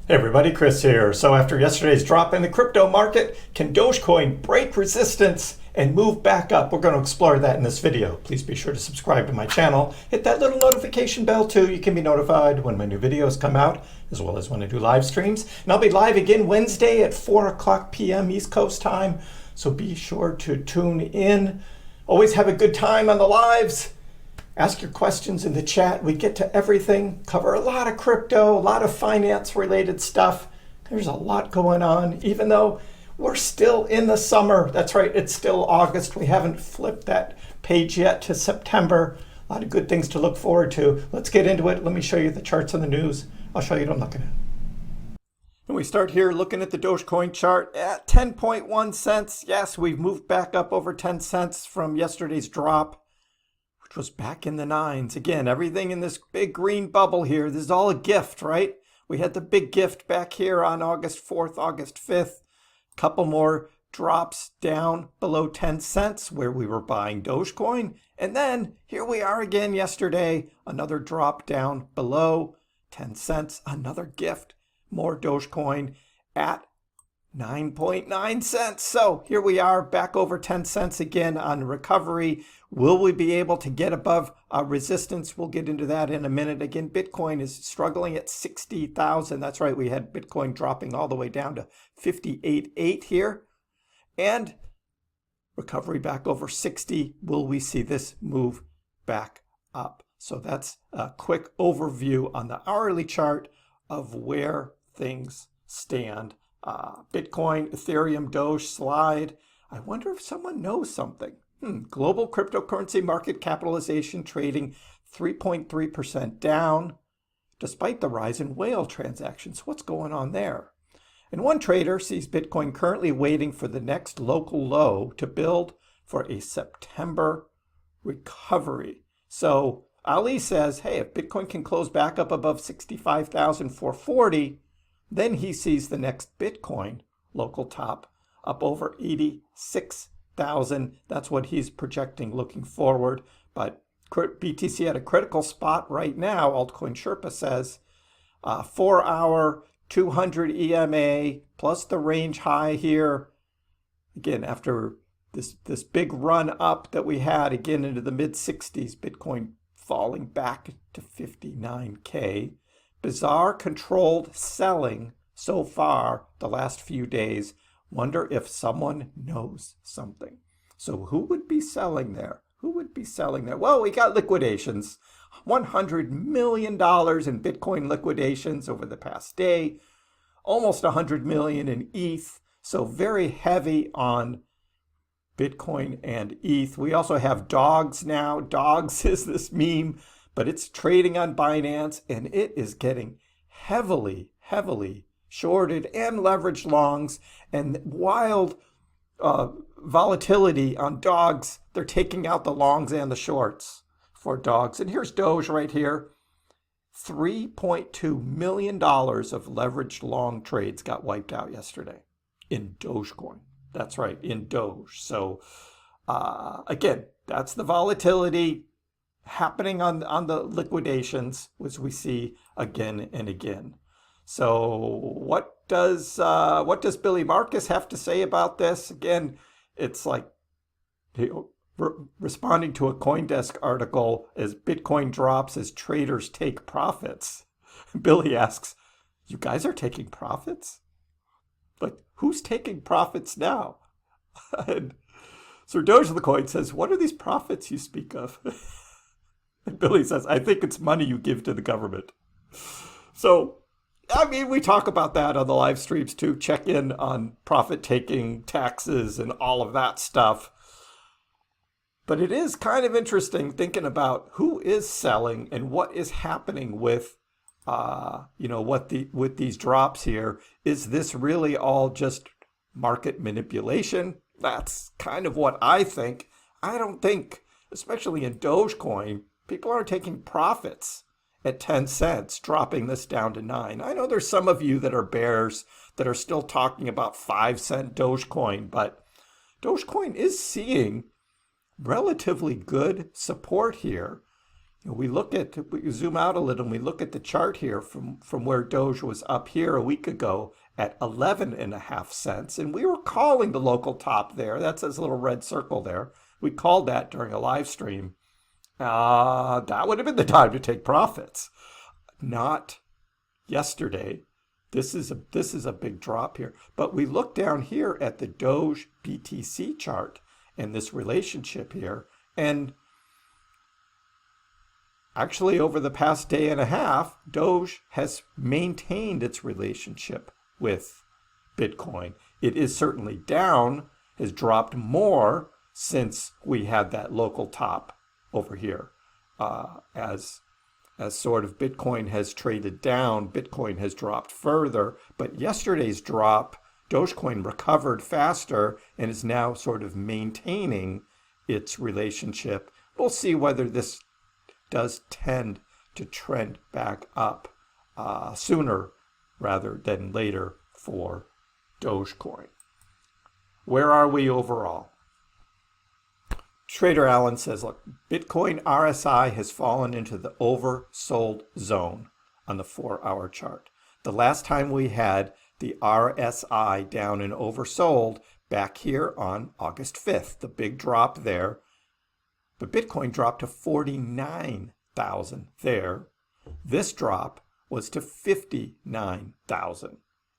Hey everybody, Chris here. So after yesterday's drop in the crypto market, can Dogecoin break resistance and move back up? We're going to explore that in this video. Please be sure to subscribe to my channel. Hit that little notification bell too. You can be notified when my new videos come out, as well as when I do live streams. And I'll be live again Wednesday at 4 o'clock p.m. East Coast time. So be sure to tune in. Always have a good time on the lives. Ask your questions in the chat. We get to everything, cover a lot of crypto, a lot of finance related stuff. There's a lot going on, even though we're still in the summer. That's right, it's still August. We haven't flipped that page yet to September. A lot of good things to look forward to. Let's get into it. Let me show you the charts and the news. I'll show you what I'm looking at. And we start here looking at the Dogecoin chart at 10.1 cents. Yes, we've moved back up over 10 cents from yesterday's drop, which was back in the nines. Again, everything in this big green bubble here, this is all a gift, right? We had the big gift back here on August 4th, August 5th. Couple more drops down below 10 cents where we were buying Dogecoin. And then here we are again yesterday, another drop down below 10 cents, another gift, more Dogecoin at 9.9 cents. So here we are back over 10 cents again on recovery. Will we be able to get above resistance? We'll get into that in a minute. Again, Bitcoin is struggling at 60,000. That's right. We had Bitcoin dropping all the way down to 58.8 here. And recovery back over 60. Will we see this move back up? So that's a quick overview on the hourly chart of where things stand. Bitcoin, Ethereum, Doge slide. I wonder if someone knows something. Global cryptocurrency market capitalization trading 3.3% down, despite the rise in whale transactions. What's going on there? And one trader sees Bitcoin currently waiting for the next local low to build for a September recovery. So Ali says, hey, if Bitcoin can close back up above 65,440, then he sees the next Bitcoin local top up over 86,000. That's what he's projecting looking forward. But BTC at a critical spot right now, Altcoin Sherpa says, 4-hour 200 EMA plus the range high here. Again, after this big run up that we had again into the mid 60s, Bitcoin falling back to 59K. Bizarre controlled selling so far the last few days. Wonder if someone knows something. So who would be selling there? Who would be selling there? Well, we got liquidations. $100 million in Bitcoin liquidations over the past day. Almost $100 million in ETH. So very heavy on Bitcoin and ETH. We also have dogs now. Dogs is this meme, but it's trading on Binance and it is getting heavily shorted and leveraged longs and wild volatility on dogs. They're taking out the longs and the shorts for dogs. And here's Doge right here. $3.2 million of leveraged long trades got wiped out yesterday in Dogecoin. That's right, in Doge. So again, that's the volatility happening on the liquidations, which we see again and again. So what does Billy Marcus have to say about this? Again, it's like responding to a CoinDesk article as Bitcoin drops as traders take profits. Billy asks, "You guys are taking profits? Like, who's taking profits now?" And Sir Doge the Coin says, "What are these profits you speak of?" And Billy says, "I think it's money you give to the government." So, I mean, we talk about that on the live streams too. Check in on profit taking, taxes, and all of that stuff. But it is kind of interesting thinking about who is selling and what is happening with, with these drops here. Is this really all just market manipulation? That's kind of what I think. I don't think, especially in Dogecoin, people aren't taking profits at 10 cents, dropping this down to 9. I know there's some of you that are bears that are still talking about 5-cent Dogecoin, but Dogecoin is seeing relatively good support here. we zoom out a little and we look at the chart here from where Doge was up here a week ago at 11.5 cents. And we were calling the local top there. That's this little red circle there. We called that during a live stream. That would have been the time to take profits. Not yesterday. This is a big drop here. But we look down here at the Doge BTC chart and this relationship here. And actually, over the past day and a half, Doge has maintained its relationship with Bitcoin. It is certainly down, has dropped more since we had that local top over here. As sort of Bitcoin has traded down, Bitcoin has dropped further. But yesterday's drop, Dogecoin recovered faster and is now sort of maintaining its relationship. We'll see whether this does tend to trend back up sooner rather than later for Dogecoin. Where are we overall? Trader Allen says, look, Bitcoin RSI has fallen into the oversold zone on the 4-hour chart. The last time we had the RSI down and oversold back here on August 5th, the big drop there. But Bitcoin dropped to 49,000 there. This drop was to 59,000.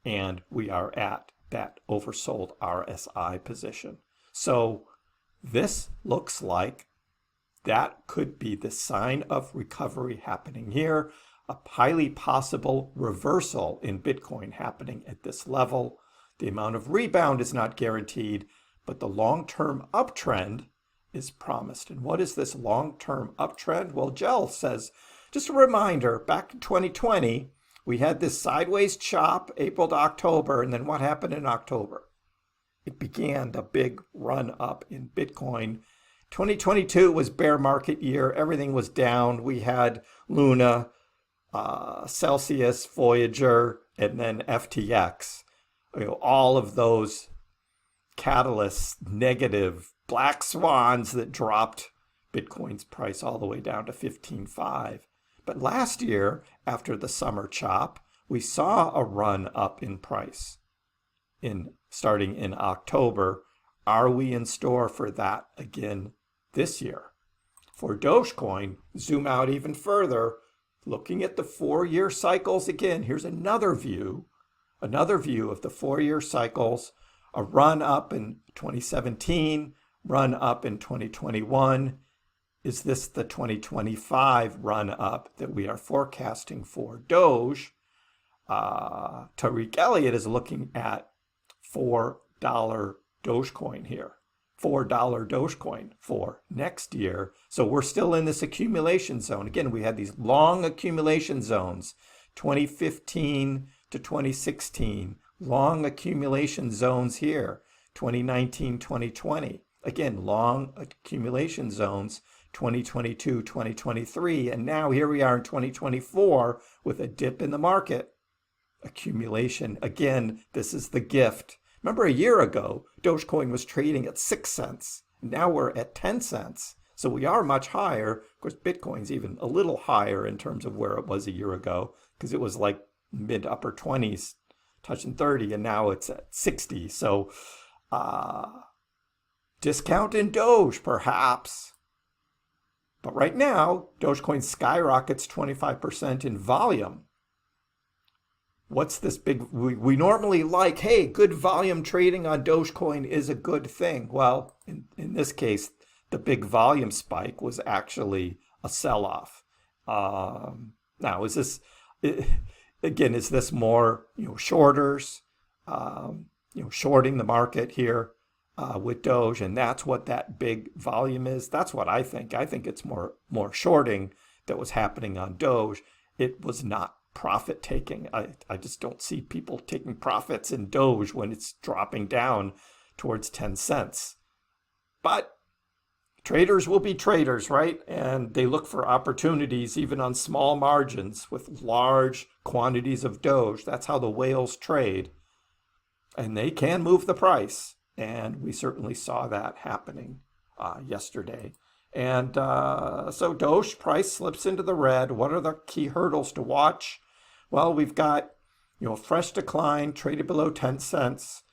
And we are at that oversold RSI position. So this looks like that could be the sign of recovery happening here. A highly possible reversal in Bitcoin happening at this level. The amount of rebound is not guaranteed, but the long-term uptrend is promised. And what is this long-term uptrend? Well, Gel says, just a reminder, back in 2020, we had this sideways chop, April to October, and then what happened in October? It began the big run up in Bitcoin. 2022 was bear market year. Everything was down. We had Luna, Celsius, Voyager, and then FTX. All of those catalysts, negative black swans that dropped Bitcoin's price all the way down to 15.5. But last year, after the summer chop, we saw a run up in price starting in October. Are we in store for that again this year? For Dogecoin, zoom out even further, looking at the 4-year cycles again. Here's another view of the 4-year cycles. A run up in 2017, run up in 2021. Is this the 2025 run up that we are forecasting for Doge? Tariq Elliott is looking at $4 Dogecoin here. $4 Dogecoin for next year. So we're still in this accumulation zone. Again, we had these long accumulation zones, 2015 to 2016, long accumulation zones here, 2019, 2020. Again, long accumulation zones, 2022, 2023, and now here we are in 2024 with a dip in the market. Accumulation, again, this is the gift. Remember a year ago, Dogecoin was trading at 6 cents. Now we're at 10 cents. So we are much higher. Of course, Bitcoin's even a little higher in terms of where it was a year ago, because it was like mid upper 20s, touching 30, and now it's at 60. So discount in Doge, perhaps. But right now, Dogecoin skyrockets 25% in volume. What's this big, we normally like, hey, good volume trading on Dogecoin is a good thing. Well, in this case, the big volume spike was actually a sell-off. Now, is this, again, is this more, shorters, shorting the market here with Doge, and that's what that big volume is? That's what I think. I think it's more shorting that was happening on Doge. It was not profit taking. I just don't see people taking profits in Doge when it's dropping down towards 10 cents. But traders will be traders, right? And they look for opportunities even on small margins with large quantities of Doge. That's how the whales trade. And they can move the price. And we certainly saw that happening yesterday. And so Doge price slips into the red. What are the key hurdles to watch? Well, we've got, fresh decline traded below 10 cents,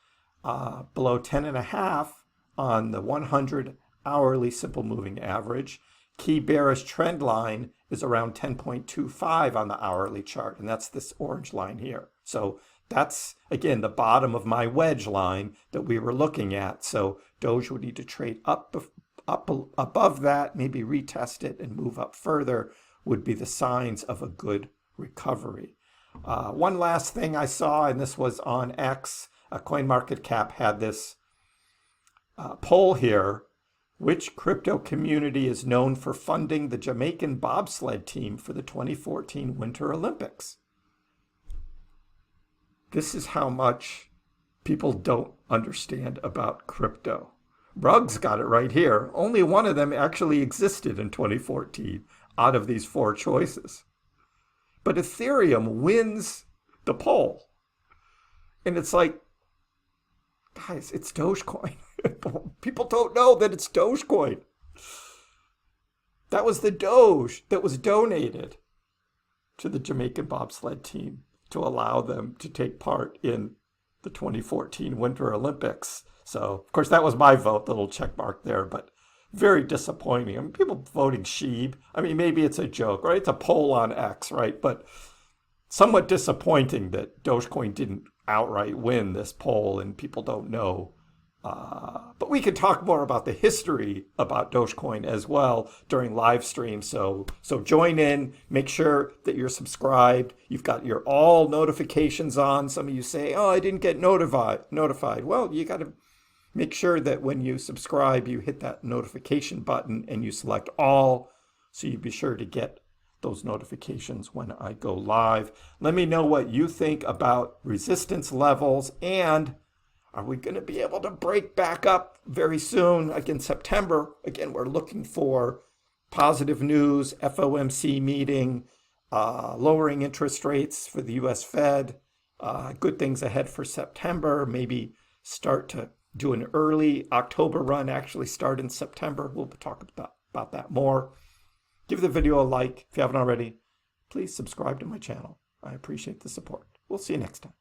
below 10.5 on the 100 hourly simple moving average. Key bearish trend line is around 10.25 on the hourly chart, and that's this orange line here. So that's, again, the bottom of my wedge line that we were looking at. So Doge would need to trade up above that, maybe retest it and move up further would be the signs of a good recovery. One last thing I saw, and this was on X, CoinMarketCap had this poll here. Which crypto community is known for funding the Jamaican bobsled team for the 2014 Winter Olympics? This is how much people don't understand about crypto. Ruggs got it right here. Only one of them actually existed in 2014 out of these 4 choices. But Ethereum wins the poll. And it's like, guys, it's Dogecoin. People don't know that it's Dogecoin. That was the Doge that was donated to the Jamaican bobsled team to allow them to take part in the 2014 Winter Olympics. So, of course, that was my vote, the little check mark there, but very disappointing. I mean, people voting Sheeb. I mean, maybe it's a joke, right? It's a poll on X, right? But somewhat disappointing that Dogecoin didn't outright win this poll and people don't know. But we could talk more about the history about Dogecoin as well during live stream. So join in, make sure that you're subscribed. You've got your all notifications on. Some of you say, oh, I didn't get notified. Well, you got to make sure that when you subscribe, you hit that notification button and you select all. So you be sure to get those notifications when I go live. Let me know what you think about resistance levels, and are we going to be able to break back up very soon? Again, September, again, we're looking for positive news, FOMC meeting, lowering interest rates for the US Fed, good things ahead for September, maybe start to do an early October run, actually start in September. We'll talk about that more. Give the video a like if you haven't already. Please subscribe to my channel. I appreciate the support. We'll see you next time.